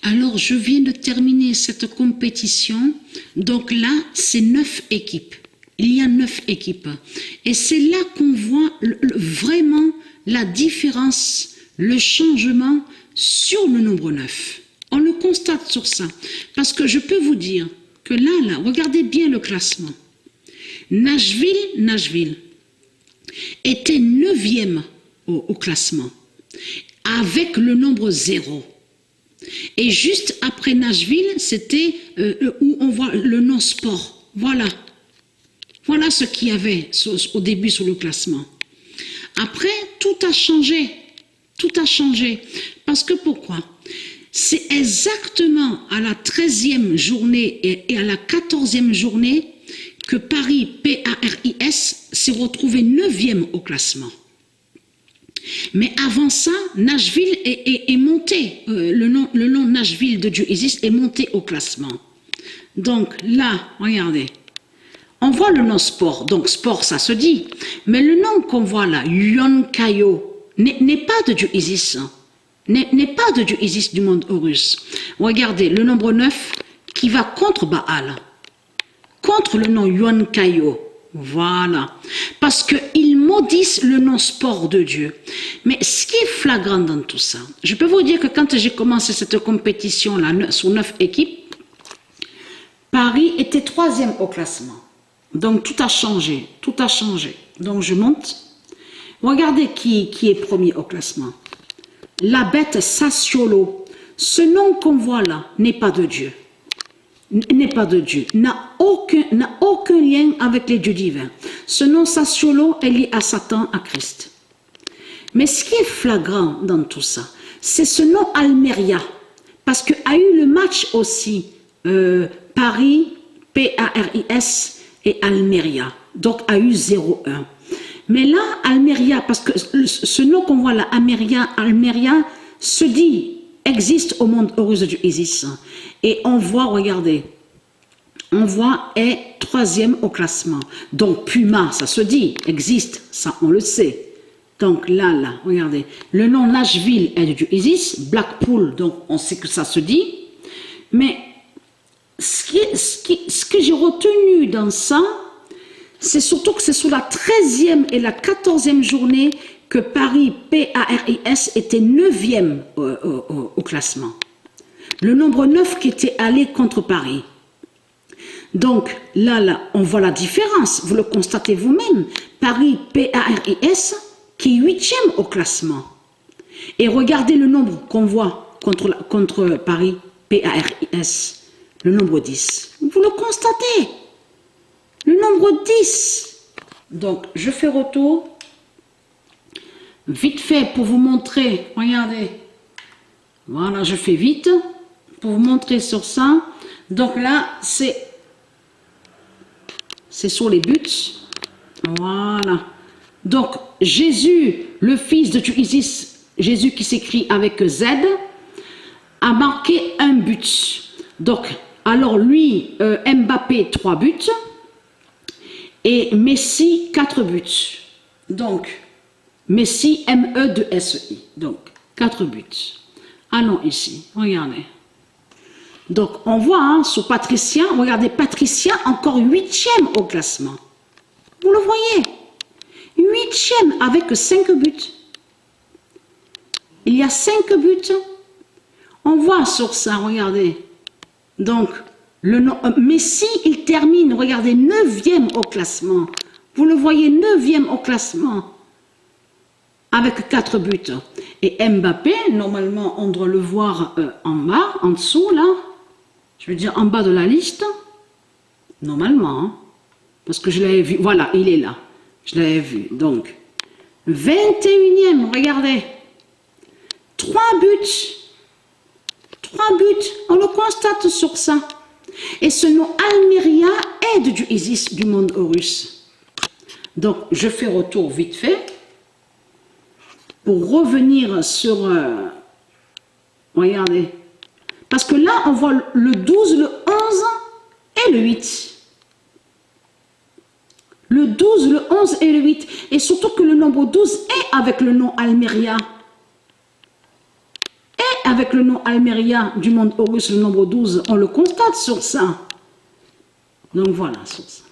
Alors, je viens de terminer cette compétition. Donc là, c'est 9 équipes. Il y a 9 équipes. Et c'est là qu'on voit vraiment la différence, le changement sur le nombre 9. On le constate sur ça. Parce que je peux vous dire que là, regardez bien le classement. Nashville était 9e au classement, avec le nombre 0. Et juste après Nashville, c'était où on voit le nom sport. Voilà. Voilà ce qu'il y avait au début sur le classement. Après, tout a changé. Tout a changé. Parce que pourquoi? C'est exactement à la 13e journée et à la 14e journée que Paris, P-A-R-I-S, s'est retrouvé 9e au classement. Mais avant ça, Nashville est monté, le nom Nashville de Dieu existe est monté au classement. Donc là, regardez, on voit le nom sport, donc sport ça se dit, mais le nom qu'on voit là, Yonkayo, n'est pas de Dieu Isis, n'est pas de Dieu Isis du monde Horus. Regardez, le nombre 9 qui va contre Baal, contre le nom Yonkayo. Voilà, parce qu'ils maudissent le nom sport de Dieu. Mais ce qui est flagrant dans tout ça, je peux vous dire que quand j'ai commencé cette compétition-là, sur 9 équipes, Paris était 3e au classement. Donc tout a changé, tout a changé. Donc je monte. Regardez qui est premier au classement. La bête Sassuolo. Ce nom qu'on voit là n'est pas de Dieu. N'est pas de Dieu, n'a aucun lien avec les dieux divins. Ce nom Sassuolo est lié à Satan, à Christ. Mais ce qui est flagrant dans tout ça, c'est ce nom Almeria, parce qu'il y a eu le match aussi, Paris, P-A-R-I-S, et Almeria, donc a eu 0-1. Mais là, Almeria, parce que ce nom qu'on voit là, Almeria, se dit, existe au monde Horus de Dieu Isis. Et on voit, regardez, on voit est 3e au classement. Donc Puma, ça se dit, existe, ça on le sait. Donc là, regardez, le nom Nashville est de Dieu Isis, Blackpool, donc on sait que ça se dit. Mais ce que j'ai retenu dans ça, c'est surtout que c'est sur la 13e et la 14e journée que Paris, P-A-R-I-S, était 9e au classement. Le nombre 9 qui était allé contre Paris. Donc là, on voit la différence, vous le constatez vous-même. Paris, P-A-R-I-S, qui est 8e au classement. Et regardez le nombre qu'on voit contre Paris, P-A-R-I-S, le nombre 10. Vous le constatez, le nombre 10. Donc je fais retour, vite fait pour vous montrer, regardez, voilà, je fais vite. Pour vous montrer sur ça. Donc là, c'est sur les buts. Voilà. Donc, Jésus, le fils de Dieu Isis, Jésus qui s'écrit avec Z, a marqué un but. Donc, alors lui, Mbappé, 3 buts. Et Messi, 4 buts. Donc, Messi, M-E-2-S-I. Donc, 4 buts. Allons ici, regardez. Donc, on voit hein, sur Patricia, regardez, Patricia, encore 8e au classement. Vous le voyez, 8e avec 5 buts. Il y a 5 buts. On voit sur ça, regardez. Donc, le nom, Messi, il termine, regardez, 9e au classement. Vous le voyez, 9e au classement. Avec 4 buts. Et Mbappé, normalement, on doit le voir en bas, en dessous, là. Je veux dire en bas de la liste, normalement, hein, parce que je l'avais vu, voilà, il est là, je l'avais vu, donc, 21e, regardez, 3 buts, on le constate sur ça, et ce nom Almeria est de Dieu Isis du monde Horus. Donc, je fais retour vite fait, pour revenir sur, regardez, parce que là, on voit le 12, le 11 et le 8. Le 12, le 11 et le 8. Et surtout que le nombre 12 est avec le nom Almeria. Est avec le nom Almeria du monde Horus, le nombre 12, on le constate sur ça. Donc voilà, sur ça.